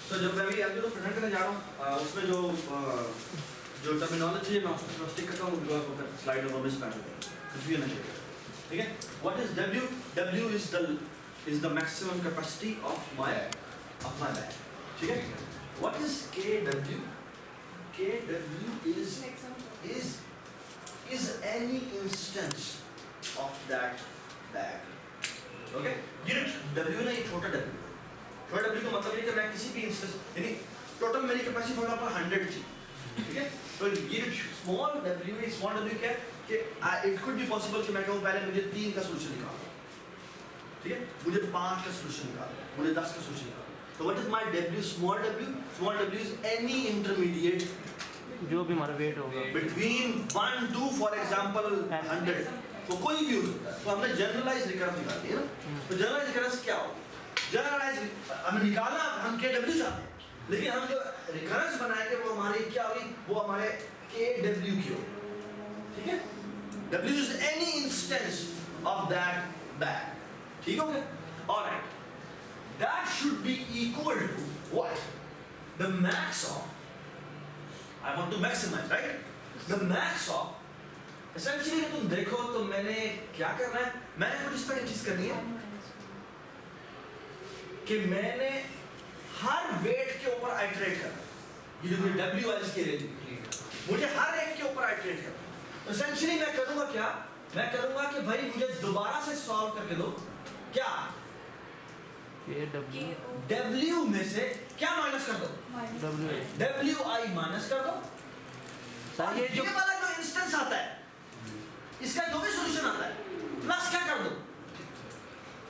तो जब मैं अभी आपको प्रेजेंट करने जा रहा हूँ उसमें जो टर्मिनोलॉजी है मैं उसको स्टिक करता हूँ because slide number miss match होता है कंफ्यूजन नहीं है। ठीक है, what is W? W is the maximum capacity of my bag. ठीक है, what is KW? KW is any instance of that bag. Okay, unit W ना, ये छोटा W है। छोटा W का मतलब ये कि मैं किसी भी इंस्टेंस यानी टोटल मेरी कैपेसिटी फॉर एग्जांपल 100 थी, ठीक है, तो ये स्मॉल W क्या है कि इट कुड बी पॉसिबल कि मैं कहूँ पहले मुझे 3 का सॉल्यूशन निकालना, ठीक है, मुझे 5 का सॉल्यूशन निकालना, मुझे 10 का सॉल्यूशन निकालना। तो what is my W? Small W is any intermediate जो भी हमारा वेट होगा बिटवीन 1 to फॉर एग्जांपल 100, तो कोई भी हो सकता है। तो हमने जनरलाइज रिकरेंस निकाली है ना, तो जनरलाइज रिकरेंस क्या होगी? जनरलाइज हमें निकालना, हम KW चाहते हैं, लेकिन हम जो रिकरेंस बनाएंगे वो हमारी क्या होगी? वो हमारे KW की होगी, ठीक है। W is any instance of that bag, ठीक हो गया? Alright, that should be equal to what? The max of, I want to maximize, right? The max of, essentially तुम देखो तो मैंने क्या करना है, मैंने कुछ इस तरह की चीज करनी है कि मैंने हर वेट के ऊपर आइटरेट करना है। ये जो WS के रेंज मुझे हर एक के ऊपर आइटरेट करना है। Essentially मैं करूंगा क्या? मैं करूंगा कि भाई मुझे दोबारा से सॉल्व करके दो क्या? W में से क्या माइनस कर दो? WI माइनस कर दो। और ये वाला जो इंस्टेंस आता है इसका जो भी सॉल्यूशन आता है प्लस क्या कर दो?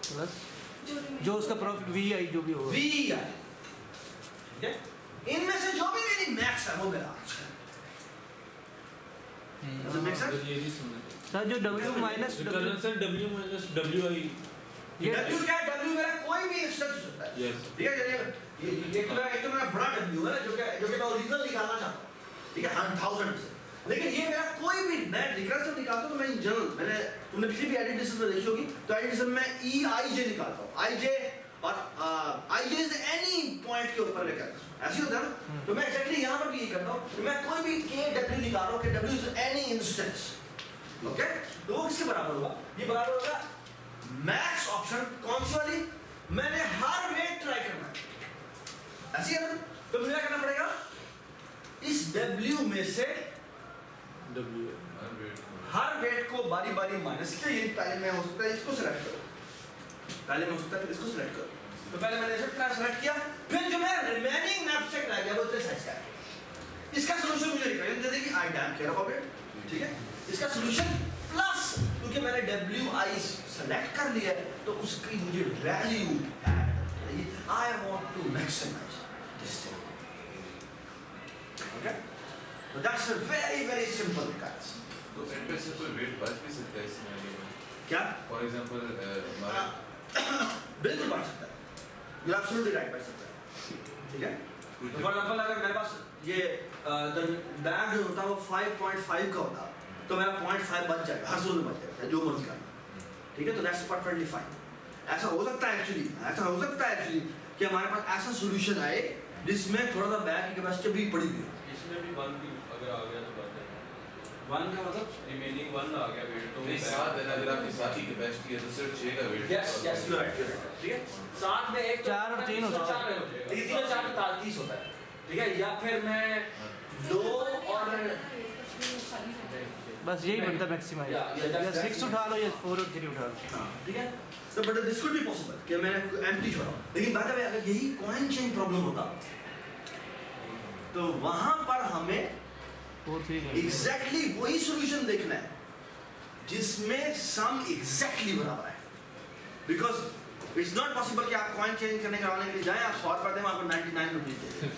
प्लस जो उसका प्रॉफिट VI जो भी होगा VI, ठीक है, इनमें से जो भी मेरी मैक्स है वो मेरा आंसर है। Does it make sense? Sir जो W minus sir W minus WI ये W क्या है? W मेरा कोई भी इंस्टेंस हो सकता है, ठीक है। ये एक तो मेरा बड़ा W है ना जो कि मैं ओरिजिनल निकालना चाहता हूँ, ठीक है, 1000 से, लेकिन ये मेरा कोई भी मैं रिकरेंस निकालता हूँ तो मैं इन जनरल तुमने पिछली भी एडिशन में देखी होगी तो एडिशन में EIJ निकालता हूँ, IJ और IJ इज एनी पॉइंट के ऊपर लेकर ऐसे होता है ना। तो मैं एक्जेक्टली यहाँ पर भी यही करता हूँ तो मैं कोई भी KW निकाल रहा हूँ, KW is any instance, okay. तो वो किसके बराबर होगा? ये बराबर होगा मैक्स ऑप्शन कौन सी वाली? मैंने हर वेट ट्राई करना है, ऐसी है ना। तो मुझे क्या करना पड़ेगा? इस W में से हर वेट को बारी बारी माइनस किया। ये पहले में हो सकता है इसको सिलेक्ट करो, पहले में हो सकता है फिर इसको सिलेक्ट करो। तो पहले मैंने इसे सिलेक्ट किया, फिर जो मेरा रिमेनिंग नैपसेक रह गया वो इतने साइज का है। इसका सॉल्यूशन मुझे रिकमेंड दे देगी, आई डैम केयर अबाउट इट, ठीक है। इसका सॉल्यूशन प्लस क्योंकि मैंने WI सेलेक्ट कर लिया है तो उसकी मुझे वैल्यू ऐड करनी है। I want to maximize this thing, okay. So that's a very very simple guys. तो एंड पे से कोई वेट बच भी सकता है इसमें? क्या? फॉर एग्जांपल हमारा बिल्कुल बढ़ सकता है, यू एब्सोल्युटली राइट, बढ़ सकता है, ठीक है। फॉर एग्जांपल अगर मेरे पास ये बैग जो होता है वो 5.5 का होता तो मेरा 0.5 बच जाएगा, हर सूरत में बच जाएगा, जो मर्जी करना, ठीक है। तो दैट्स परफेक्टली फाइन। ऐसा हो सकता है एक्चुअली कि हमारे पास ऐसा सॉल्यूशन आए जिसमें थोड़ा सा बैग की कैपेसिटी भी पड़ी हुई है। इसमें भी 1 भी अगर आ गया तो बात है 1 का मतलब रिमेनिंग 1 आ गया वेट तो नहीं साथ है ना, अगर आपकी साथ ही कैपेसिटी है तो सिर्फ 6 का वेट। यस यू राइट, ठीक है। साथ में एक 4 और 3 हो सकता है, 3 और 4 30 होता है, ठीक है। या फिर मैं 2 और बस यही बनता है मैक्सिमाइज, या 6 उठा लो या 4 और 3 उठा लो, ठीक है। तो but this could be possible कि मैंने एम्प्टी छोड़ा, लेकिन बात है अगर यही कॉइन चेन प्रॉब्लम होता तो वहां पर हमें 4 3 एग्जैक्टली वही सॉल्यूशन देखना है जिसमें सम एग्जैक्टली बराबर है, बिकॉज इट्स नॉट पॉसिबल कि आप कॉइन चेंज करने करवाने के लिए जाएं, आप 100 रुपए दें, आपको 99 रुपीज दे दें,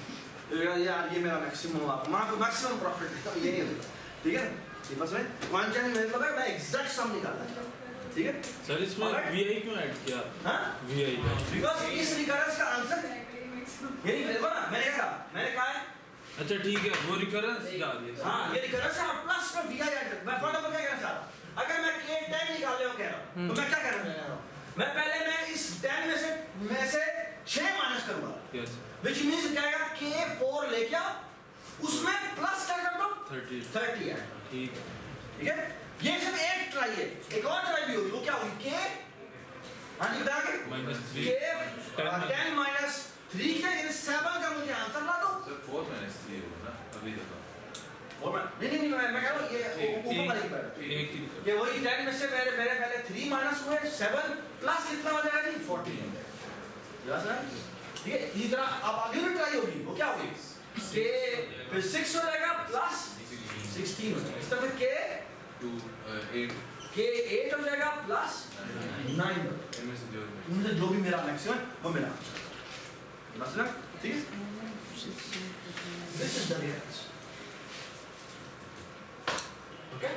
यार ये मेरा मैक्सिमम, आपको मैक्सिमम प्रॉफिट है, तो ये नहीं होता, ठीक है ना। ये बस में कॉइन चेंज में मतलब है मैं एग्जैक्ट सम निकालना चाहता हूं, ठीक है। सर इसमें VI क्यों ऐड किया? हां VI बिकॉज इस रिकरेंस का आंसर यही है ना। मैंने कहा है अच्छा ठीक है, वो रिकरेंस डाल दिया। हां ये रिकरेंस है प्लस में VI ऐड कर। मैं फॉर एग्जांपल क्या कहना चाह रहा हूं, अगर मैं K10 निकालने को कह रहा हूं तो मैं क्या करना चाह रहा हूं, मैं पहले मैं इस 10 में से 6 माइनस करूंगा, यस which means क्या आएगा K4 लेके आओ, उसमें प्लस क्या कर दो 30 है, ठीक है ठीक है। ये सिर्फ एक ट्राई है, एक और ट्राई भी होगी, वो क्या होगी K, हाँ जी बताएंगे, -3 K 10 माइनस 3 क्या, यानी 7 का मुझे आंसर ला दो। सर 4 - 3 होगा ना अभी देखो और नहीं मैं कह रहा हूँ ये ऊपर वाली की बात है। एक ही ये वही 10 में से मेरे पहले 3 माइनस हुए, 7 प्लस कितना हो जाएगा जी 14 हो जाएगा, याद है, ठीक है। इसी तरह अब आगे भी ट्राई होगी, वो क्या होगी K फिर 6 हो जाएगा प्लस 16 हो जाएगा, इस तरह K 2 8 K 8 हो जाएगा प्लस 9 हो जाएगा, इनमें से जो उनसे जो भी मेरा मैक्सिमम वो मेरा आंसर, मतलब ठीक है। This is the real okay,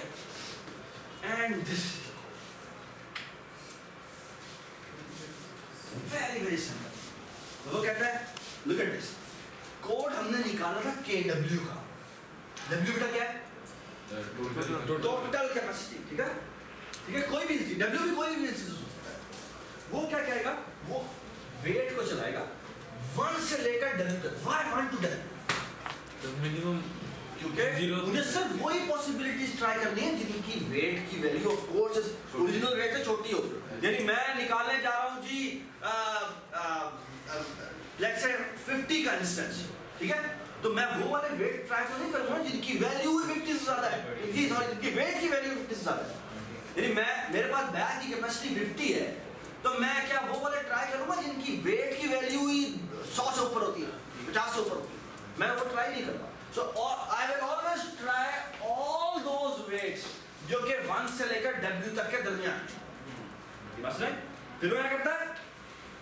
and this very simple. वो कहता है look at this, कोड हमने निकाला था KW का, W बेटा क्या है, टोटल कैपेसिटी, ठीक है, ठीक है, कोई भी चीज W भी कोई भी चीज हो सकता है, वो क्या करेगा, वो वेट को चलाएगा 1 से लेकर W तक, why 1 to W, तो मिनिमम क्योंकि मुझे सिर्फ वही पॉसिबिलिटीज ट्राई करनी है जिनकी वेट की value of course original wait से छोटी हो, यानी मैं निकालने जा रहा हूं जी लेट्स से 50 का इंस्टेंस, ठीक है, तो मैं वो वाले वेट ट्राई तो नहीं करूंगा जिनकी वैल्यू ही 50 से ज्यादा है, जिनकी वेट की वैल्यू 50 से ज्यादा है, यानी मेरे पास बैग की कैपेसिटी 50 है, तो मैं क्या वो वाले ट्राई करूंगा जिनकी वेट की वैल्यू ही 100 से ऊपर होती है, 50 से ऊपर होती है, मैं वो ट्राई नहीं करता। So I will always try all those weights जो कि 1 से लेकर W तक के दरमियान, बस नहीं, फिर क्या करता है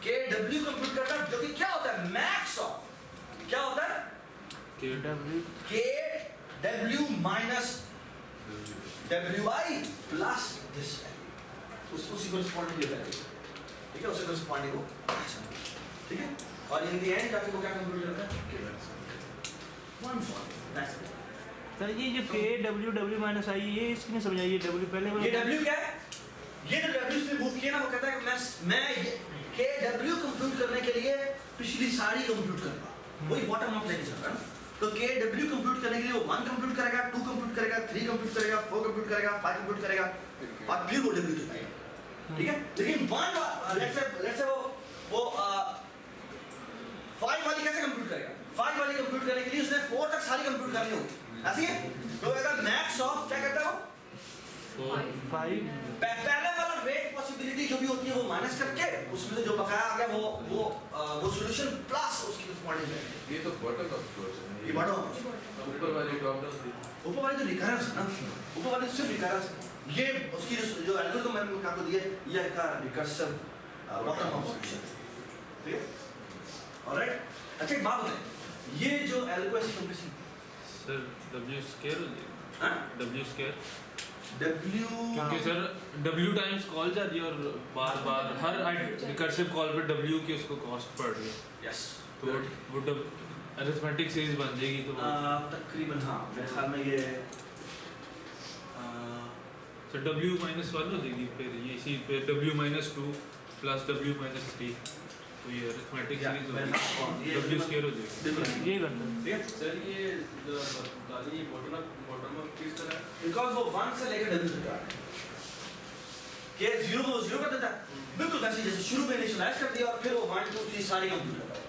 KW कंप्यूट करता है, जो कि क्या होता है मैक्स ऑफ, क्या होता है KW minus WI plus this उसी corresponding ये वैल्यू, ठीक है, उसे corresponding वो, ठीक है, और इन द एंड जाके वो क्या कंप्यूट करता है 140, that's it. सर ये जो KW माइनस आई ये इसकी नहीं समझाइए, W पहले ये W क्या है, ये जो W से मूव किया ना, वो कहता है कि मैं ये KW कंप्यूट करने के लिए पिछली सारी कंप्यूट करूंगा, वही बॉटम अप लेके चल रहा है ना, तो KW कंप्यूट करने के लिए वो 1 कंप्यूट करेगा, 2 कंप्यूट करेगा, 3 कंप्यूट करेगा, 4 कंप्यूट करेगा, 5 कंप्यूट करेगा, और फिर वो W तक आएगा, ठीक है। लेकिन 1 लेट्स से वो 5 वाली कैसे कंप्यूट करेगा, 5 वाली कंप्यूट करने के लिए उसने 4 तक सारी कंप्यूट करनी होगी, ऐसी है, तो अगर मैक्स ऑफ क्या करता है वो 5 पहले वाला वेट पॉसिबिलिटी जो भी होती है वो माइनस करके उसमें से जो बकाया आ गया वो सॉल्यूशन प्लस उसकी कॉरेस्पॉन्डिंग है, ये तो बॉटम अप कोर्स है, ये बॉटम ऊपर वाली टॉप डाउन, ऊपर वाली जो रिकरेंस है ना, ऊपर वाली सिर्फ रिकरेंस, ये उसकी जो एल्गोरिथम मैंने आपको दिया ये का रिकर्सिव बॉटम अप सॉल्यूशन, ठीक है, ऑलराइट। अच्छा एक बात बताएं, ये जो एल्गो ऐसी कंप्लीशन सर W स्क्वायर हो जाएगा, हां W स्क्वायर, W क्योंकि सर W टाइम्स कॉल जा रही है और बार-बार हर रिकर्सिव कॉल पे W की उसको कॉस्ट पड़ रही है, यस, तो वो अरिथमेटिक सीरीज बन जाएगी, तो तकरीबन हाँ मेरे ख्याल में ये सर W -1 हो जाएगी, फिर ये इसी पे W -2 प्लस W -3, तो ये अरिथमेटिक सीरीज हो जाएगी, W स्क्वायर हो जाएगी, ये करता है, ठीक है। सर ये जो बता दी बॉटम अप किस तरह है, बिकॉज वो 1 से लेकर W तक जाता है, के 0 को 0 कर देता है, बिल्कुल वैसे जैसे शुरू में इनिशियलाइज कर दिया और फिर वो 1 2 3 सारी कंप्यूट करता है,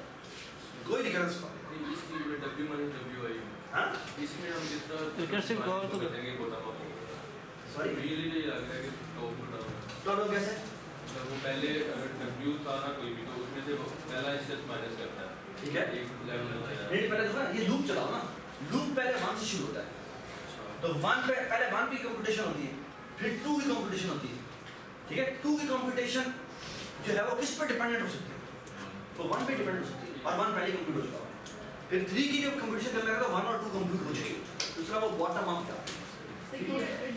कोई रिकरेंस नहीं, इस चीज में W -W आई, हां इसमें हम जिस तरह रिकर्सिव कॉल तो करेंगे बॉटम अप, सॉरी रियली नहीं लग रहा है कि टॉप टू डाउन, तो कैसे मतलब वो पहले अगर W था ना कोई भी, तो उसमें से वो पहला स्टेप माइनस करता है, ठीक है, एक लेवल होता है, नहीं पहले देखो ना ये लूप चलाओ ना, लूप पहले 1 से शुरू होता है, तो 1 पे पहले 1 की कंप्यूटेशन होती है, फिर 2 की कंप्यूटेशन होती है, ठीक है, 2 की कंप्यूटेशन जो है वो किस पर डिपेंडेंट हो सकती है, तो 1 पे डिपेंड हो सकती है, और 1 पहले कंप्यूट हो चुका है, फिर 3 की जब कंप्यूटेशन करने लगा तो 1 और 2 कंप्यूट हो चुकी है, दूसरा वो बॉटम अप था, तो ये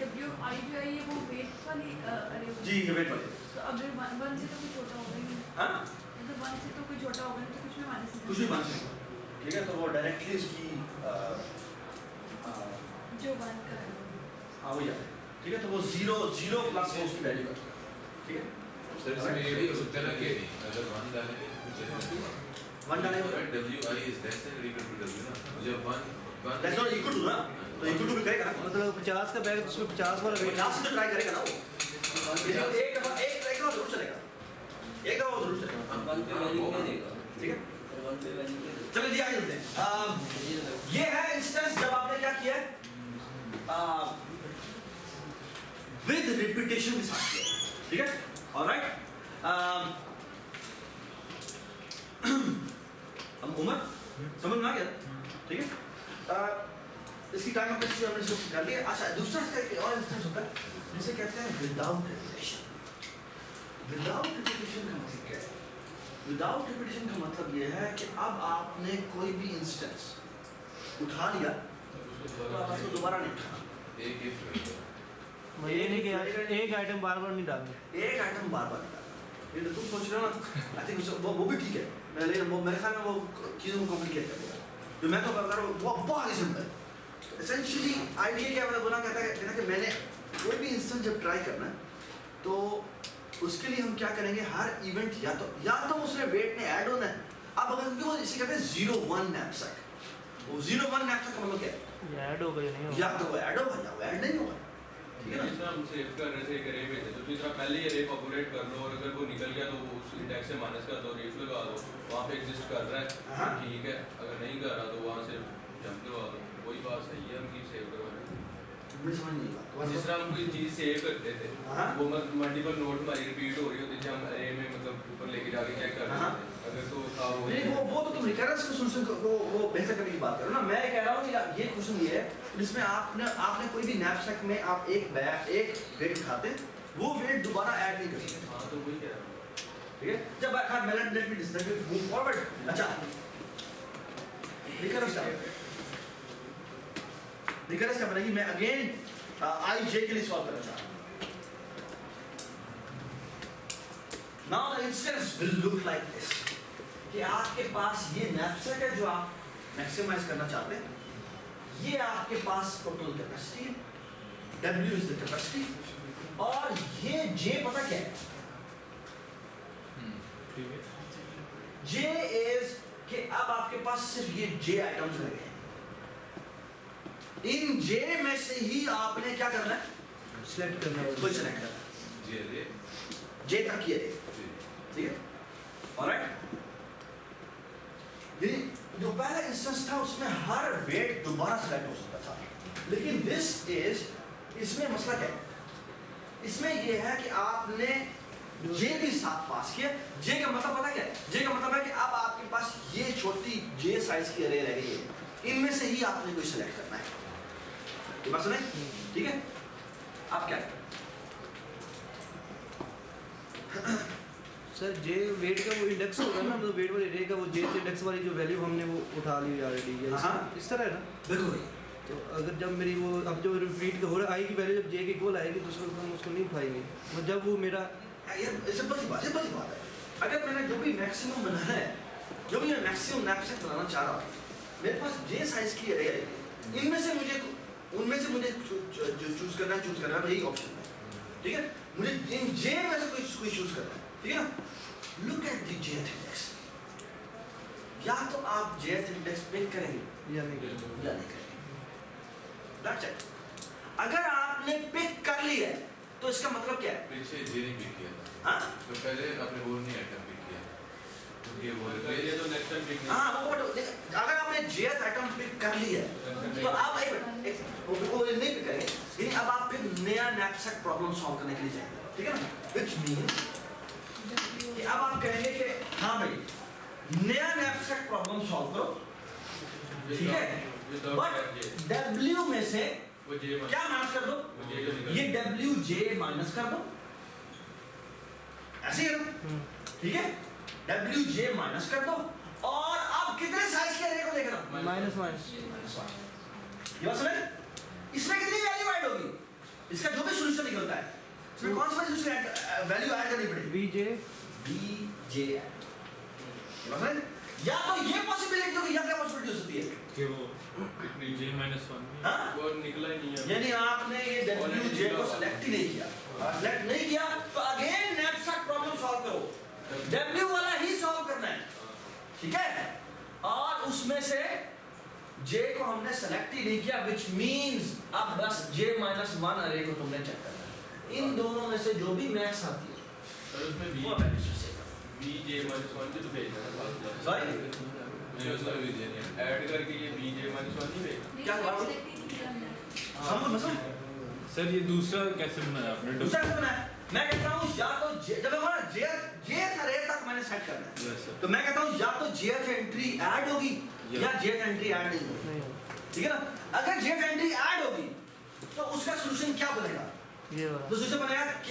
WI जो है ये वो वेट वाली अरे जी ये वेट वाले, तो अगर 1 से तो कुछ छोटा होगा ही नहीं, हां मतलब 1 से तो कुछ छोटा होगा नहीं, तो कुछ भी माइनस कुछ भी मान सकते हो, ठीक है, तो वो डायरेक्टली इसकी जो 1 का है हाँ वो याद है, ठीक है, तो वो 0 प्लस उसकी वैल्यू है, ठीक है, सर इसमें ये भी हो सकता है ना कि अगर 1 डालेंगे वन डाले WI is less than or equal to W ना, जब 1 दैट्स नॉट इक्वल टू ना, तो इक्वल टू भी करेगा ना, मतलब 50 का बैग उसमें 50 वाला वेट 50 से तो ट्राई करेगा ना वो, एक दफा जरूर चलेगा, एक दफा जरूर चलेगा, ठीक है। चलो जी आगे चलते हैं। ये है इंस्टेंस जब आपने क्या किया विद रिपीटेशन के साथ किया, ठीक है, ऑलराइट। हम उम्र समझ में आ गया, ठीक है। इसकी टाइम ऑफ हिस्ट्री हमने शुरू कर लिया। अच्छा, दूसरा इसका एक और इंस्टेंस होता है जिसे कहते हैं विदाउट रिपीटेशन। विदाउट रिपीटेशन का मतलब क्या है? विदाउट रिपीटेशन का मतलब ये है कि अब आपने कोई भी इंस्टेंस उठा लिया तो आप उसको दोबारा नहीं उठाना। एक ये नहीं कि एक आइटम बार-बार नहीं डालना, एक आइटम बार-बार नहीं डालना। ये तो तुम सोच रहे हो ना, आई थिंक वो भी ठीक है, लेकिन वो मेरे ख्याल में वो चीज़ों को कॉम्प्लिकेट कर देगा। जो मैं तो बता रहा हूँ वो बहुत ही सिंपल है। एसेंशियली आइडिया क्या है, बोला कहता है कि मैंने कोई भी इंस्टेंस जब ट्राई करना है तो उसके लिए हम क्या करेंगे, हर इवेंट या तो उसने वेट में ऐड होना है। अब अगर क्योंकि वो इसे कहते हैं 0-1 नैपसैक, वो 0-1 नैपसैक का मतलब क्या है? ये ऐड हो गया नहीं होगा, या तो वो ऐड होगा या वो ऐड नहीं होगा, ठीक है ना। जितना हम सेव कर रहे थे एक अरे में थे, तो जितना पहले ही अरे पॉपुलेट कर लो और अगर वो निकल गया तो उस इंडेक्स से माइनस कर दो, रेफ लगा दो, वहाँ पे एग्जिस्ट कर रहा है हाँ। ठीक है, अगर नहीं कर रहा तो वहाँ से जंप करवा दो, वही बात सही है, हम की सेव करवा रहे हैं। मुझे समझ नहीं आता। जिस तरह हम कोई चीज़ सेव करते थे हाँ। वो मल्टीपल नोट हमारी रिपीट हो रही होती थी, हम अरे में मतलब ऊपर लेके जाके चेक कर रहे हाँ। थे, अगर तो था नहीं वो तो तुम रिकरेंस को सुन वो बेहतर करने की बात करो ना। मैं कह रहा हूँ कि ये क्वेश्चन ये है जिसमें आपने कोई भी नैपसैक में आप एक वेट उठाते हैं, वो वेट दोबारा ऐड नहीं कर सकते, हाँ तो वही कह रहा हूँ। ठीक है। जब लेट मी मूव फॉरवर्ड। अच्छा, रिकरेंस क्या बनेगी? मैं अगेन आई जे के लिए सॉल्व करना चाह रहा हूँ। Now the instance will look like this, कि आपके पास ये नैपसैक है जो आप मैक्सिमाइज करना चाहते हैं, ये आपके पास टोटल कैपेसिटी है, W इज द कैपेसिटी, और ये J पता क्या है? ठीक है। J इज कि अब आपके पास सिर्फ ये J आइटम्स लगे हैं, इन J में से ही आपने क्या करना है? सिलेक्ट करना है, कोई सिलेक्ट करना है, J तक ये ठीक है, ऑलराइट। ये जो पहला इंस्टेंस था उसमें हर वेट दोबारा सिलेक्ट हो सकता था, लेकिन दिस इज, इसमें मसला क्या है? इसमें ये है कि आपने J भी साथ पास किया। J का मतलब पता क्या है? J का मतलब है कि अब आपके पास ये छोटी J साइज की अरे रह गई है, इनमें से ही आपने कोई सिलेक्ट करना है। ये बात सुने, ठीक है। आप क्या करें? सर जे वेट का वो इंडेक्स होगा ना, मतलब वेट वाले एरे का वो जे से इंडेक्स वाली जो वैल्यू हमने वो उठा ली ऑलरेडी, हाँ। इस तरह है ना। बिल्कुल। तो अगर जब मेरी वो अब जो रिपीट का हो रहा आई की वैल्यू जब जे के इक्वल आएगी तो उस वक्त हम उसको नहीं उठाएंगे, मतलब जब वो मेरा ये सिंपल सी बात है। अगर मैंने जो भी मैक्सिमम बनाना है, जो भी मैं मैक्सिमम नैपसैक बनाना चाह रहा हूँ, मेरे पास J साइज की अरे आएगी, उनमें से मुझे चूज करना है, यही ऑप्शन है, ठीक है। मुझे इन J में से कोई चूज करना है, ठीक है ना। Look at the Jth index, या तो आप Jth इंडेक्स पिक करेंगे या नहीं करेंगे। या नहीं करेंगे, दैट्स इट। अगर आपने पिक कर लिया है तो इसका मतलब क्या है? पीछे J नहीं पिक किया था, हाँ तो पहले आपने वो नहीं आइटम पिक किया, क्योंकि वो ये तो नेक्स्ट टाइम पिक हाँ अगर आपने Jth आइटम पिक कर लिया है तो आप वो नहीं पिक करेंगे, लेकिन अब आप फिर नया नैपसैक प्रॉब्लम सॉल्व करने के लिए जाएंगे, ठीक है ना। व्हिच मींस कि अब आप कहेंगे कि हाँ भाई नया नैपसैक प्रॉब्लम सॉल्व करो, ठीक है, बट W में से वो J क्या माइनस कर दो? वो J जो निकल ये WJ माइनस कर दो, ऐसे ही है ना, ठीक है। WJ माइनस कर दो, और अब कितने साइज के अरे को देख रहा हूं? माइनस माइनस ये बात समझ? इसमें कितनी वैल्यू ऐड होगी? इसका जो भी सॉल्यूशन निकलता है इसमें कौन सी वैल्यू ऐड करनी पड़ेगी? VJ ये बात समझ? या तो ये पॉसिबिलिटी होगी या क्या पॉसिबिलिटी हो सकती है कि वो J-1 हाँ? वो निकला ही नहीं है। यानी आपने ये WJ को सिलेक्ट ही नहीं किया, सिलेक्ट नहीं किया तो अगेन नैपसैक प्रॉब्लम सॉल्व करो, W वाला ही सॉल्व करना है, ठीक है, और उसमें से j को हमने सेलेक्ट ही नहीं किया, which means अब बस j माइनस 1 अरे को तुमने चेक करना है। इन दोनों में से जो भी मैक्स आती है सर उसमें वो v वैल्यू से j माइनस 1 की तो भेजना है सॉरी नहीं उसमें भी दिया नहीं है। ऐड करके ये v j माइनस 1 नहीं भेजना। क्या हुआ? समझ मसला सर ये दूसरा कैसे बनाया आपने? दूसरा क्या बनाया? मैं कहता हूँ या तो जब हमारा jth अरे तक मैंने सेट करना है, Yes, sir. तो मैं कहता हूँ या तो jth एंट्री ऐड होगी Yeah. या jth एंट्री ऐड नहीं होगी, नहीं ठीक है ना? अगर jth एंट्री ऐड होगी तो उसका सॉल्यूशन क्या बनेगा? ये वाला तो सॉल्यूशन बनेगा k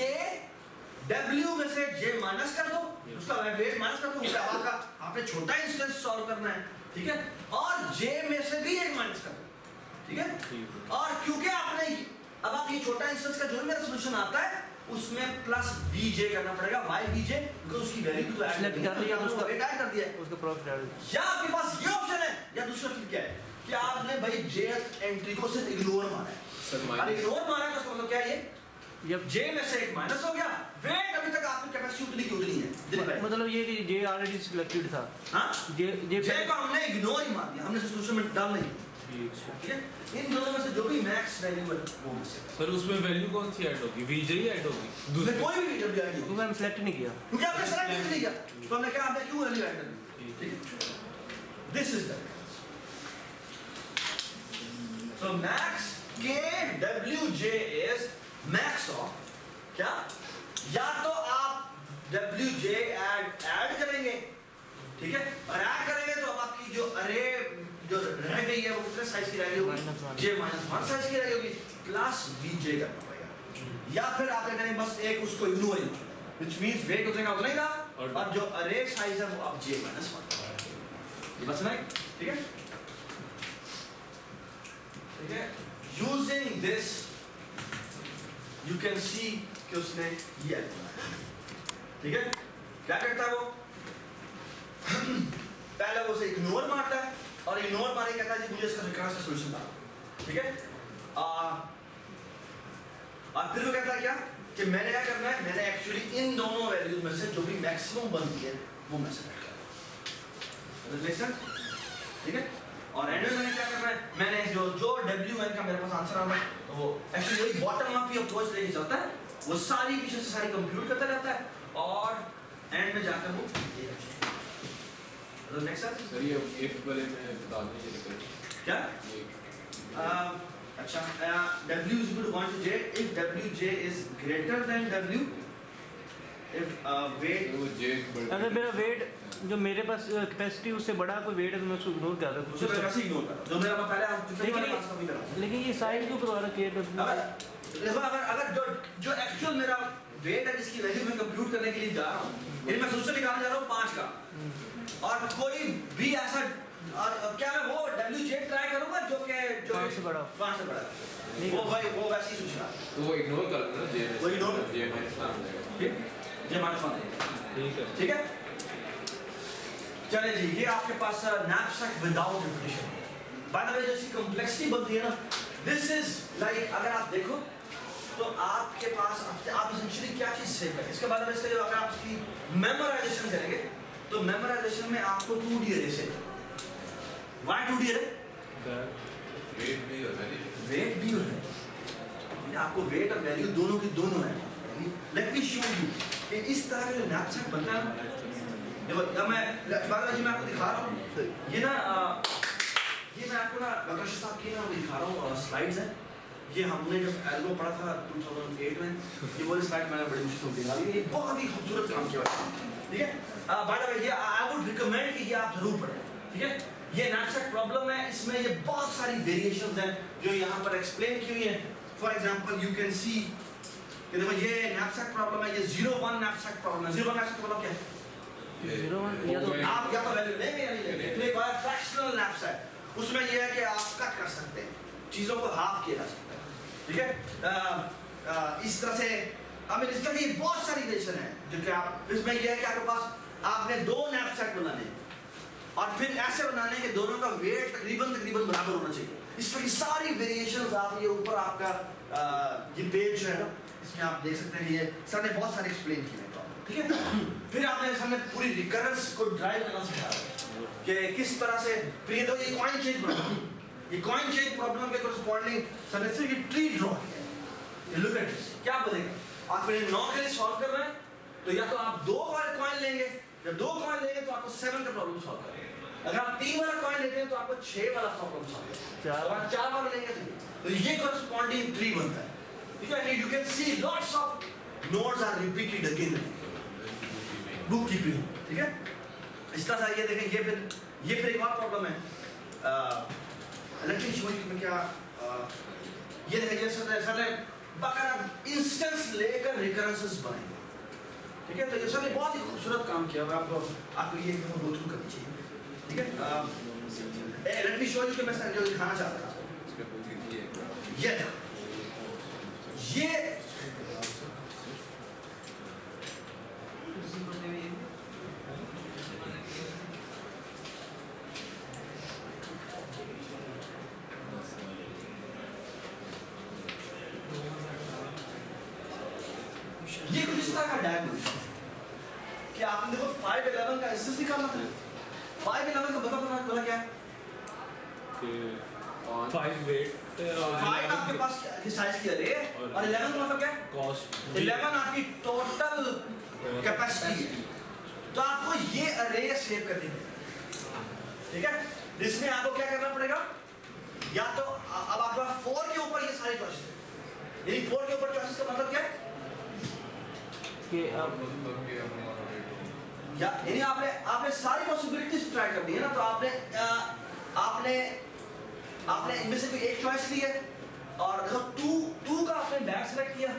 w में से j माइनस कर दो, Yeah. उसका वेट माइनस कर दो, उसका आपका आपने छोटा इंस्टेंस सॉल्व करना है, ठीक है, और j में से भी एक माइनस कर दो, ठीक है, ठीक है। और क्योंकि आपने अब आप ये छोटा इंस्टेंस का जो भी मेरा सॉल्यूशन आता है उसमें प्लस vj करना पड़ेगा, y vj, बिकॉज़ उसकी वैल्यू तो ऐड Select कर लिया, उसका वेट ऐड कर दिया है। उसका प्रॉफिट ऐड या आपके पास ये ऑप्शन है, या दूसरा फिर क्या है कि आपने भाई jth एंट्री को सिर्फ इग्नोर मारा है, सर और माइनस इग्नोर मारा है तो उसका मतलब क्या है ये जब j में से एक माइनस हो गया, वेट अभी तक आपकी कैपेसिटी उतनी की उतनी है, जितनी पहले। मतलब ये कि जे ऑलरेडी सिलेक्टेड था, हाँ, जे जे j को हमने इग्नोर ही मार दिया, हमने सॉल्यूशन में डाल नहीं, ठीक है। ठीक है, इन दोनों में से जो भी मैक्स वैल्यू है वो में से सर उसमें वैल्यू कौन सी ऐड होगी? वीजे ही ऐड होगी उसमें दूसरी? कोई भी w ऐड नहीं तो होगी, मैंने सेलेक्ट नहीं किया। क्योंकि आपने सेलेक्ट नहीं किया, तो हमने क्या आपने क्यों वैल्यू ऐड कर दी, ठीक है, this is the so max k w j is max of क्या, या तो आप w j ऐड करेंगे, ठीक है, और ऐड करेंगे तो अब आपकी जो अरे जो रह गई है वो कितने साइज की रह गई होगी, j माइनस 1 साइज की रह गई होगी, प्लस vj करना पड़ेगा, या फिर आप क्या करेंगे बस एक उसको इग्नोर ही, which means वेट उतना उतना ही रहा, और जो अरे साइज है वो आप j माइनस 1 ये बस नहीं, ठीक है, ठीक है, यूजिंग दिस यू कैन सी कि उसने ये बनाया, ठीक है, क्या करता है वो पहले वो उसे इग्नोर मारता है, और इग्नोर मारे कहता है जी मुझे इसका रिकर्सिव सॉल्यूशन डालो, ठीक है, और फिर वो कहता है क्या कि मैंने क्या करना है, मैंने एक्चुअली इन दोनों वैल्यूज में से जो भी मैक्सिमम बनती है वो मैं सेलेक्ट करना है, ठीक है, और एंड में मैंने क्या करना है, मैंने जो w का मेरे पास आंसर आ रहा है तो वो एक्चुअली वही बॉटम अप ही अप्रोच लेके चलता है, वो सारी पीछे से सारी कंप्यूट करता रहता है, और एंड में जाकर वो ये रखता है। नेक्स्ट सर ये एक वाले में बता दीजिए लेकर क्या ये अच्छा w is equal to 1 to j if wj is greater than w if weight वो जे अगर मेरा वेट जो मेरे पास कैपेसिटी उससे बड़ा कोई वेट है तो मैं उसको इग्नोर कर दूँ। उसे मैं वैसे इग्नोर कर रहा हूं जो मेरा पहले हम जितने लेकिन बार क्लास कभी करा, लेकिन ये साइड क्यों करवा रखी है? अगर अगर जो जो एक्चुअल मेरा वेट है जिसकी वैल्यू मैं कंप्यूट करने के लिए जा रहा हूं, यानी मैं सोल्यूशन निकालने जा रहा हूं 5 का, और कोई भी ऐसा क्या मैं वो wj ट्राई करूंगा जो कि जो 5 से बड़ा 5 से बड़ा नहीं वो भाई वो वैसे ही सोचना, तो वो इग्नोर कर देना जे वो ignore कर- जे माइनस 1 हो जाएगा। ठीक ये माइनस 1 ठीक है। ठीक है, चले जी, ये आपके पास knapsack without repetition, by the way जैसी कॉम्प्लेक्सिटी बनती है ना, दिस इज लाइक अगर आप देखो तो आपके पास आप एसेंशियली क्या चीज सेव है, इसके बाद इसका जो अगर आप इसकी मेमोराइजेशन करेंगे तो मेमोराइजेशन में आपको 2D अरे से व्हाई 2D अरे वेट भी और वैल्यू वेट भी और है, आपको वेट और वैल्यू दोनों की दोनों है, लेट मी शो यू कि इस तरह का जो knapsack बनता है ना, देखो अब मैं बाद में मैं आपको दिखा रहा हूँ, ये ना ये मैं आपको ना डॉक्टर साहब की ना दिखा रहा हूँ स्लाइड्स हैं, ये हमने जब एल्बो पढ़ा था 2008 में, ये वो स्लाइड मैंने बड़ी मुश्किल से निकाली, ये बहुत ही खूबसूरत काम किया हुआ है, ठीक है, बाय द वे ये आई वुड रिकमेंड कि ये आप जरूर पढ़ें, ठीक है, ये knapsack प्रॉब्लम है, इसमें ये बहुत सारी वेरिएशंस हैं जो यहाँ पर एक्सप्लेन की हुई हैं, फॉर एग्जांपल यू कैन सी कि देखो ये knapsack प्रॉब्लम है, ये 0-1 knapsack प्रॉब्लम है, 0-1 knapsack प्रॉब्लम क्या है, 0-1 या तो आप या तो वैल्यू लेंगे या नहीं लेंगे, तो एक बार फ्रैक्शनल knapsack, उसमें ये है कि आप कट कर सकते हैं, चीज़ों को हाफ किया जा सकता है, ठीक है, इस तरह से अब इस तरह की बहुत सारी वेरिएशन है जो कि आप इसमें ये है कि आपके पास आपने 2 knapsack बनाने और फिर ऐसे बनाने के दोनों का वेट तकरीबन बराबर होना चाहिए, इस तरह की सारी वेरिएशंस आप ये ऊपर आपका ये पेज जो है ना इसमें आप देख सकते हैं, ये सर ने बहुत सारे एक्सप्लेन किए हैं, ठीक है, फिर आपने हमने पूरी रिकरेंस को ड्राइव करना सिखाया, कि किस तरह से फिर ये तो ये कॉइन चेंज प्रॉब्लम, ये कॉइन चेंज प्रॉब्लम के कोरस्पॉन्डिंग समस्या की ट्री ड्रॉ किया है। लुक एट दिस, क्या बोलेगा आप मेरे 9 के लिए सॉल्व कर रहे हैं तो या तो आप 2 कॉइन लेंगे, जब 2 कॉइन लेंगे तो आपको 7 का प्रॉब्लम सॉल्व करेंगे। अगर आप 3 वाला कॉइन लेते हैं तो आपको 6 वाला प्रॉब्लम सॉल्व करेंगे। अगर आप 4 वाला लेंगे तो ये कोरस्पॉन्डिंग ट्री बनता है, ठीक है। You can see lots of nodes are repeated again, book keeping, ठीक है। इस तरह से ये देखें, ये फिर एक और प्रॉब्लम है। लेट मी शो यू क्या ये देखिए सर ने बकायदा इंस्टेंस लेकर रिकरेंसेस बनाए, ठीक है। तो ये सर ने बहुत ही खूबसूरत काम किया, आपको ये गो थ्रू करनी चाहिए, ठीक है। लेट मी शो यू कि मैं सर जो दिखाना चाहता था ये कुछ इस तरह का डायग्राम कि आपने देखो 511 का इंस्टेंस निकालना था। 511 का बोला क्या है? 5 वेट 5 आपके पास साइज की अरे और 11 का मतलब क्या है? कॉस्ट 11 आपकी टोटल कैपेसिटी है। तो आपको ये अरे सेव करनी है, ठीक है। जिसमें आपको क्या करना पड़ेगा, या तो अब आपके पास 4 के ऊपर ये सारी चॉइसेस है, यानी 4 के ऊपर चॉइसेस का मतलब क्या है कि अब या यानी आपने सारी पॉसिबिलिटीज ट्राई कर दी है ना। तो आपने इनमें से कोई एक चॉइस ली है और देखो 2 का आपने बैग सेलेक्ट किया।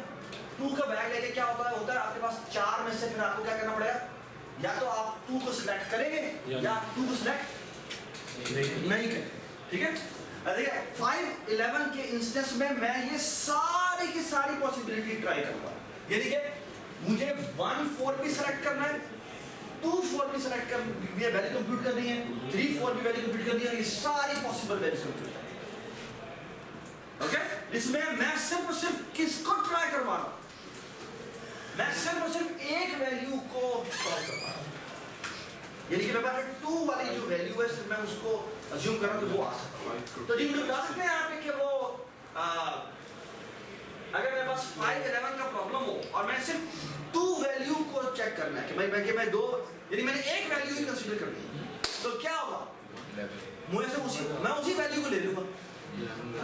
2 का बैग लेके क्या होता है आपके पास 4 में से फिर आपको क्या करना पड़ेगा, या तो आप 2 को सिलेक्ट करेंगे या 2 को सिलेक्ट नहीं करेंगे, ठीक है। देखिए 511 के इंस्टेंस में मैं ये सारी की सारी पॉसिबिलिटी ट्राई करूंगा, यानी कि मुझे 1 4 भी सिलेक्ट करना है, 2 4 भी सिलेक्ट कर ये वैल्यू कंप्यूट करनी है, 3 4 भी वैल्यू कंप्यूट करनी है, ये सारी पॉसिबल वैल्यूज कंप्यूट करनी है, ओके। इसमें मैं सिर्फ किसको ट्राई करवा रहा हूं, मैं सिर्फ एक वैल्यू को सॉल्व कर रहा हूं, यानी कि मेरे पास 2 वाली जो वैल्यू है सिर्फ मैं उसको अज्यूम कर रहा हूं कि वो आ सकता है। तो जी मुझे बता सकते हैं यहाँ पे कि वो अगर मेरे पास 511 का प्रॉब्लम हो और मैं सिर्फ 2 वैल्यू को चेक करना है कि मैं 2 यानी मैंने एक वैल्यू ही कंसीडर करनी है, तो क्या होगा, मुझे से मैं उसी वैल्यू को ले लूंगा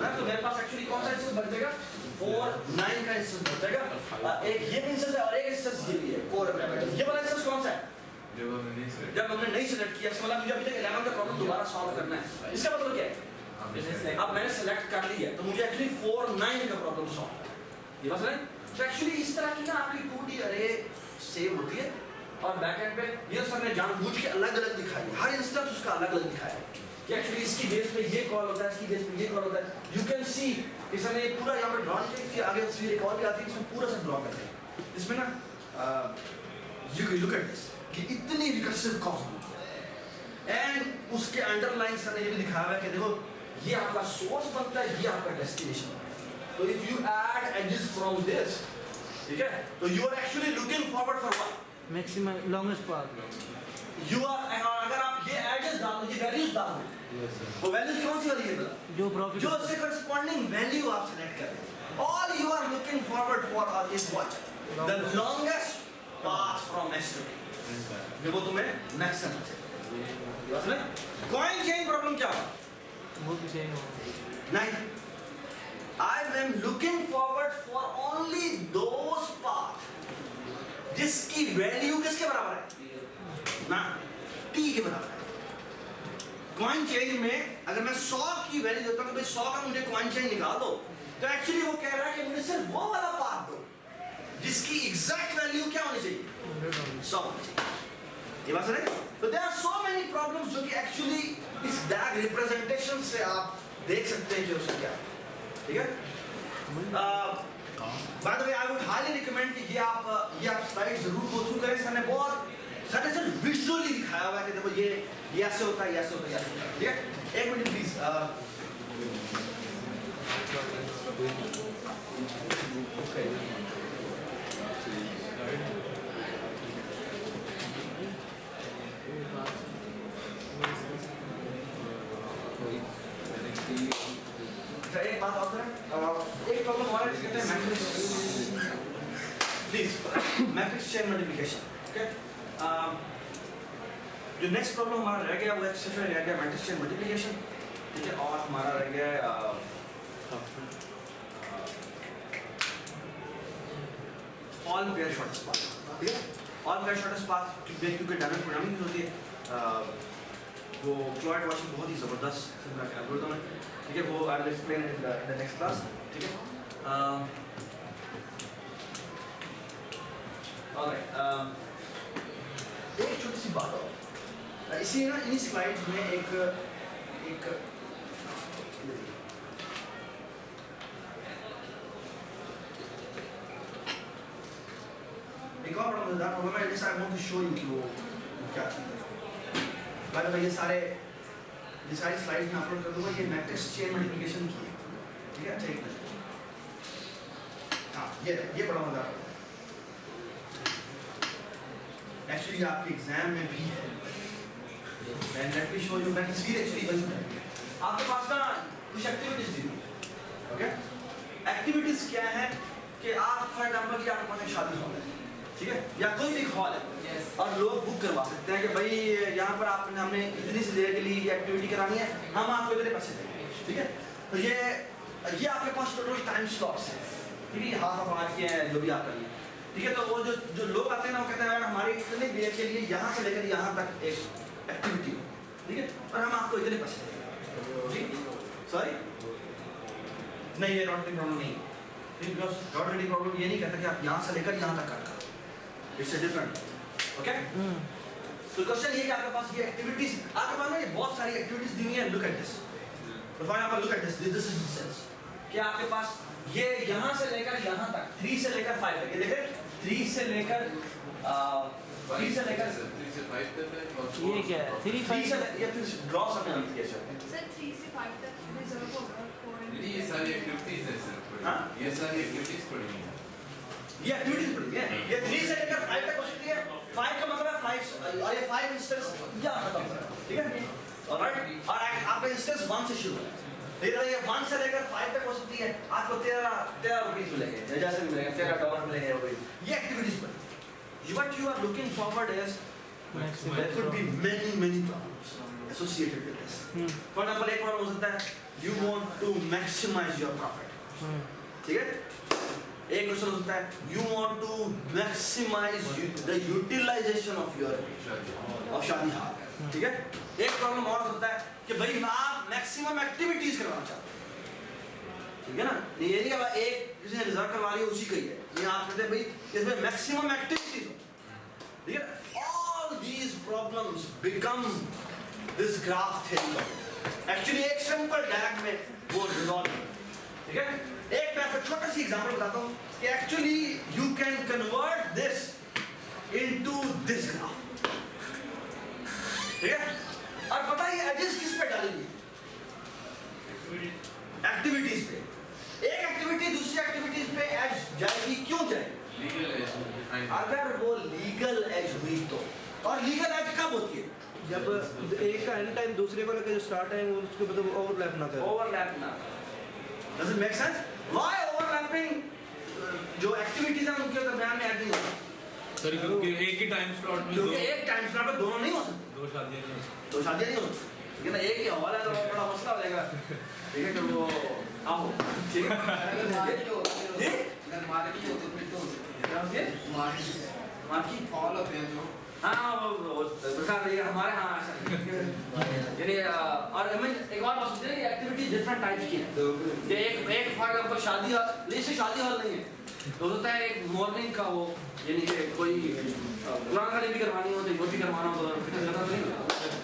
ना। तो मेरे पास एक्चुअली कौन सा इंस्टेंस बच जाएगा, 4 9 का इंस्टेंस बच जाएगा। एक ये इंस्टेंस है और एक इंस्टेंस ये भी है 4 ये वाला इंस्टेंस कौन सा है, जब हमने नहीं सिलेक्ट किया, इसका मतलब मुझे अभी तक 11 का प्रॉब्लम दोबारा सॉल्व करना है। इसका मतलब क्या है, अब मैंने सेलेक्ट कर लिया तो मुझे एक्चुअली 4 9 का प्रॉब्लम सॉल्व करना है, ये बात है। तो एक्चुअली इस तरह की ना आपकी 2D अरे सेव होती है और बैकएंड पे ये सर ने जानबूझ के अलग-अलग दिखाई है, हर इंस्टेंस उसका अलग-अलग दिखाया है कि एक्चुअली इसकी बेस पे ये कॉल होता है, इसकी बेस पे ये कॉल होता है। यू कैन सी इस ने पूरा यहां पे ड्रॉ किया, आगे तस्वीर एक और भी आती है इसमें पूरा सब ड्रॉ करते हैं। इसमें ना you can look at this कि इतनी रिकर्सिव कॉस्ट एंड उसके अंडरलाइन सर ने ये भी दिखाया है कि देखो ये आपका सोर्स बनता है, ये आपका डेस्टिनेशन। तो if you add edges from this, ठीक है, तो you are actually looking forward for what, maximum longest path. You are अगर आप ये एजेस डाल दो, ये वैल्यूज डाल दो, वो वैल्यूज कौन सी वाली है बता, जो प्रॉफिट जो उससे करस्पॉन्डिंग वैल्यू आप सेलेक्ट कर रहे हैं। All you are looking forward for is what, the longest path from X to B, जो वो तुम्हें मैक्सिमम चाहिए। समझ में कॉइन चेन प्रॉब्लम क्या है, वो भी सेम हो नहीं, I am looking forward for only those paths जिसकी वैल्यू किसके बराबर है ना, t के बराबर है। कॉइन चेंज में अगर मैं 100 की वैल्यू देता हूं तो भाई 100 का मुझे कॉइन चेंज निकाल दो, तो एक्चुअली वो कह रहा है कि मुझे सिर्फ वो वाला पाथ दो जिसकी एग्जैक्ट वैल्यू क्या होनी चाहिए, 100 होनी चाहिए। ये बात है। तो there are so many problems जो कि एक्चुअली इस डैग रिप्रेजेंटेशन से आप देख सकते हैं कि उसका क्या है, ठीक है। By the way I would highly recommend कि ये आप स्लाइड जरूर गो थ्रू करें। सर ने सिर्फ विजुअली दिखाया हुआ है कि देखो ये ऐसे होता है, ऐसे होता है, ऐसे होता है, ठीक है। एक मिनट प्लीज। बात और करें, एक प्रॉब्लम हमारा कहते हैं matrix, please matrix chain multiplication. Okay, जो नेक्स्ट प्रॉब्लम हमारा रह गया वो एक्सरसाइज रह गया मैट्रिक्स चेन मल्टीप्लिकेशन, ठीक है। और हमारा रह गया ऑल पेयर शॉर्टेस्ट पाथ, ठीक है। ऑल पेयर शॉर्टेस्ट पाथ क्योंकि डायनामिक प्रोग्रामिंग होती है, वो क्लॉइड वाशिंग बहुत ही ज़बरदस्त एल्गोरिथम है, ठीक है। वो I will explain in the next class, ठीक है। ऑलराइट, एक छोटी सी बात और, इसी ना इन स्लाइड्स में एक और बड़ा मजेदार प्रॉब्लम है, जैसे I want to show you कि वो क्या चीज़ है। बाद में ये सारी स्लाइड्स में अपलोड कर दूंगा, ये मैट्रिक्स चेन मल्टीप्लिकेशन की है, ठीक है। ठीक है, हाँ ये बड़ा मजेदार है, एक्चुअली आपके एग्जाम में भी है। And let me show you that it's actually बन है। आपके पास ना कुछ एक्टिविटीज दी हुई, ओके। एक्टिविटीज क्या है कि आप फॉर एग्जांपल कि आपके पास एक शादी हॉल है, ठीक है, या कोई भी हॉल है, और लोग बुक करवा सकते हैं कि भाई यहाँ पर हमने इतनी सी देर के लिए ये एक्टिविटी करानी है, हम आपको इतने पैसे देंगे, ठीक है। तो ये आपके पास टोटल टाइम स्लॉट्स है, ठीक है, हाफ ऑफ आवर के हैं जो भी आप करिए, ठीक है। तो वो जो लोग आते हैं ना वो कहते हैं हमारी इतनी देर के लिए यहाँ से लेकर यहाँ तक एक एक्टिविटी, ठीक है, और हम आपको इतने पैसे देंगे। सॉरी नहीं, ये नॉट प्रॉब्लम नहीं, बिकॉज नॉट रेडी प्रॉब्लम ये नहीं कहता कि आप यहाँ से लेकर यहाँ तक कर, इट्स डिफरेंट, ओके। तो क्वेश्चन ये कि आपके पास ये एक्टिविटीज, आपके पास ना ये बहुत सारी एक्टिविटीज दी हुई है। लुक एट दिस, तो for example look at this is sense कि आपके पास ये यहाँ से लेकर यहाँ तक 3 से लेकर 5 तक, ये देखिए 3 से लेकर 3 से 5 तक है। ये क्या है? 3 से ये फिर ड्रॉ करने हम कैसे सर 3 से 5 तक रिजर्व होगा फॉर नहीं, ये सारी एक्टिविटीज है सर, हाँ? ये सारी एक्टिविटीज पढ़ी हैं। ये एक्टिविटीज पढ़ी है, ये 3 से लेकर 5 तक हो सकती है। 5 का मतलब है 5 और ये 5 इंस्टेंस या खत्म, ठीक है। ऑलराइट, और आपका इंस्टेंस 1 से शुरू है, फिर ये 1 से लेकर 5 तक हो सकती है। आपको 13 रुपीस मिलेंगे, जैसे भी मिलेंगे, $13 मिलेंगे। ये एक्टिविटीज पढ़ी। What you are looking forward is there could be many problems associated with this. For example, एक प्रॉब्लम हो सकता है you want to maximize your profit, ठीक है। एक क्वेश्चन हो सकता है you want to maximize the utilization of your शादी हॉल, ठीक है। एक प्रॉब्लम और हो सकता है कि भाई आप मैक्सिमम एक्टिविटीज करवाना चाहते हैं, ठीक है ना। ये नहीं अब एक जिसने रिजर्व करवा लिया उसी का ही है, ये आप कहते हैं भाई इसमें मैक्सिमम एक्टिविटीज हो, ठीक है। All these problems become this graph theory, actually एक सिंपल डायरेक्ट में वो रिजॉल्व, ठीक है। एक मैं आपको छोटा सी एग्जांपल बताता हूँ कि actually you can convert this into this graph, ठीक है। और पता है एजेस किस पे डालेंगे? एक्टिविटीज पे। एक एक्टिविटी दूसरी एक्टिविटीज पे एज जाएगी, क्यों जाएगी? लीगल एज, अगर वो लीगल एज हुई तो। और लीगल एज कब होती है? जब एक का एंड टाइम दूसरे वाले का जो स्टार्ट टाइम उसके मतलब ओवरलैप ना करे। ओवरलैप ना। Does it make sense? Why overlapping? जो एक्टिविटीज हैं उनके दरमियान में ऐड नहीं होता। सर क्योंकि एक ही टाइम स्लॉट में क्योंकि एक टाइम स्लॉट में दोनों नहीं हो सकते, 2 शादियां नहीं हो सकती। 2 शादियां नहीं हो सकती, ठीक है ना। एक ही हॉल है तो बड़ा मसला हो जाएगा, ठीक है। तो वो आओ, ठीक है। मार्की ऑल ऑफ हैं जो हाँ वो बता रही है हमारे यहाँ ऐसा नहीं। यानी और हमें एक बार बात सोचते हैं कि एक्टिविटी डिफरेंट टाइप्स की है। ये एक फॉर एग्जांपल शादी हॉल, जैसे शादी हॉल नहीं है तो होता है एक मॉर्निंग का वो, यानी कि कोई कुरान खानी भी करवानी हो तो वो भी करवाना हो तो फिटनेस करना नहीं होता।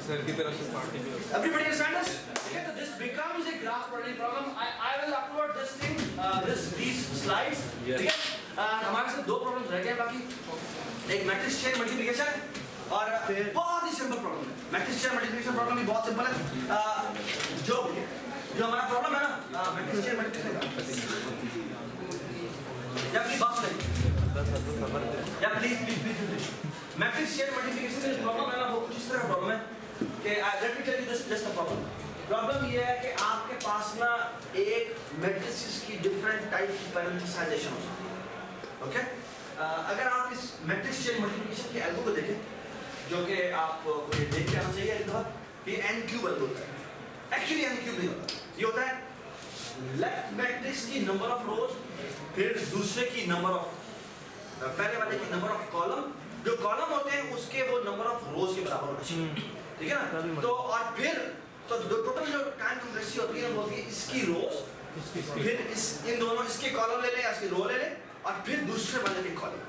सर की तरफ से पार्टी भी होती है। Everybody understand this? Okay, so this becomes a graph learning problem. I will upload this thing, these slides. Yes. ठीक है? हमारे साथ 2 प्रॉब्लम्स रह गए बाकी, एक मैट्रिक्स चेन मल्टीप्लिकेशन और बहुत ही सिंपल प्रॉब्लम है। मैट्रिक्स चेन मल्टीप्लिकेशन प्रॉब्लम भी बहुत सिंपल है। जो हमारा प्रॉब्लम है ना मैट्रिक्स चेन मल्टीप्लिकेशन, या प्लीज बात सुनिए, या प्लीज मैट्रिक्स चेन मल्टीप्लिकेशन का प्रॉब्लम है ना वो कुछ इस तरह का प्रॉब्लम है कि let me tell you this just the problem problem ये है कि आपके पास ना एक मैट्रिसेस की डिफरेंट टाइप की पैरेंथेसाइजेशन हो सकती है। ओके, अगर आप इस मैट्रिक्स चेन मल्टीप्लिकेशन के एल्गो को देखें, जो कि आपको ये देख के आना चाहिए एक दफा कि n क्यूब एल्गो होता है। एक्चुअली n क्यूब नहीं होता, ये होता है लेफ्ट मैट्रिक्स की नंबर ऑफ रोज, फिर दूसरे की नंबर ऑफ, पहले वाले की नंबर ऑफ कॉलम, जो कॉलम होते हैं उसके वो नंबर ऑफ रोज के बराबर होना चाहिए, ठीक है ना। तो और फिर तो टोटल जो टाइम कॉम्प्लेक्सिटी होती है वो होती है इसकी रोज, फिर इस इन दोनों, इसके कॉलम ले लें या इसकी रो ले लें, और फिर दूसरे वाले के कॉलम,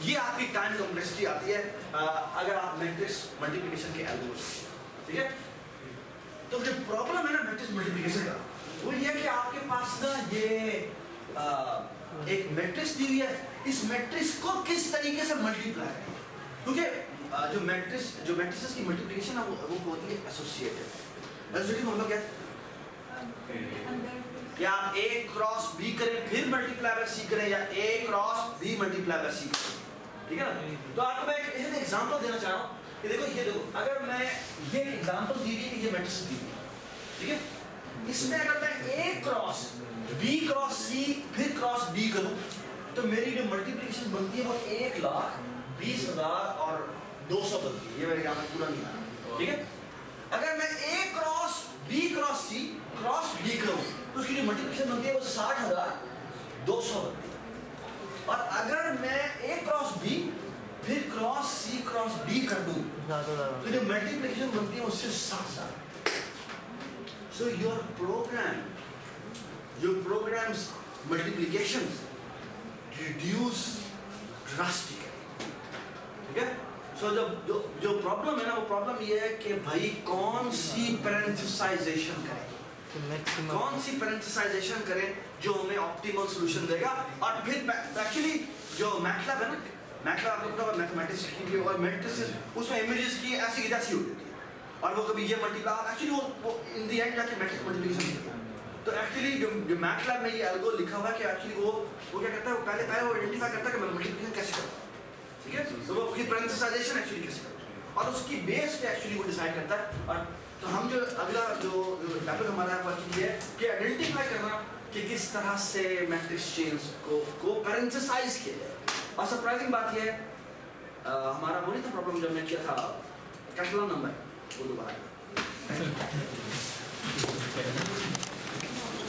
ये आपकी टाइम कॉम्प्लेक्सिटी आती है अगर आप मैट्रिक्स मल्टीप्लिकेशन के एल्गो, ठीक है। तो जो प्रॉब्लम है ना मैट्रिक्स मल्टीप्लिकेशन का, वो ये है कि आपके पास ना ये एक मैट्रिक्स दी हुई है, इस मैट्रिक्स को किस तरीके से मल्टीप्लाई करें, क्योंकि जो मैट्रिसेस की मल्टीप्लिकेशन है वो होती है एसोसिएटिव। एसोसिएटिव मतलब क्या है कि आप A क्रॉस B करें फिर मल्टीप्लाई बाय C करें, या A cross B multiply by C करें, ठीक है ना। तो आपको मैं एक एग्जांपल देना चाह रहा हूँ कि देखो ये देखो, अगर मैं ये एग्जांपल दी हुई है कि ये मैट्रिक्स दी हुई है, ठीक है, इसमें अगर मैं A cross B cross C फिर क्रॉस D करूँ तो मेरी जो मल्टीप्लिकेशन बनती है वो 1,20,000 और 200 बनती है। ये मेरे यहाँ पूरा नहीं आ रहा, ठीक है। अगर मैं A cross B cross C cross D करूँ तो उसकी जो मल्टीप्लिकेशन बनती है वो 60,200 बनती है। और अगर मैं A क्रॉस B फिर क्रॉस C क्रॉस D कर दूँ तो जो मल्टीप्लिकेशन बनती है उससे 60,000। So your program's multiplications reduce drastically, ठीक है। So जो प्रॉब्लम है ना, वो प्रॉब्लम ये है कि भाई कौन सी पैरेंथेसाइजेशन करें, कौन सी पैरेंथेसाइजेशन करें जो हमें ऑप्टिमल सॉल्यूशन देगा। और फिर एक्चुअली जो मैटलैब है ना, मैटलैब आपको पता है मैथमेटिक्स की, और मैट्रिसेस उसमें इमेजेस की ऐसी की तैसी होती है, और वो कभी ये मल्टीप्लाई एक्चुअली वो इन द एंड जाके मैट्रिक्स मल्टीप्लिकेशन होता है। तो एक्चुअली जो मैटलैब में ये एल्गो लिखा हुआ है कि एक्चुअली वो क्या करता है, वो पहले वो आइडेंटिफाई करता है कि मैं मल्टीप्लिकेशन कैसे करूँ, ठीक है। तो वो उसकी पैरेंथेसाइजेशन एक्चुअली कैसे करूँ, और उसकी बेस पे एक्चुअली वो डिसाइड करता है। और तो हम जो अगला जो टॉपिक हमारा वर्क ये है कि आइडेंटिफाई करना कि किस तरह से मैट्रिक्स चेन्स को पैरेंथेसाइज किया जाए। और सरप्राइजिंग बात ये है, हमारा वो नहीं था प्रॉब्लम जब मैं किया था कैटलॉग नंबर, वो दोबारा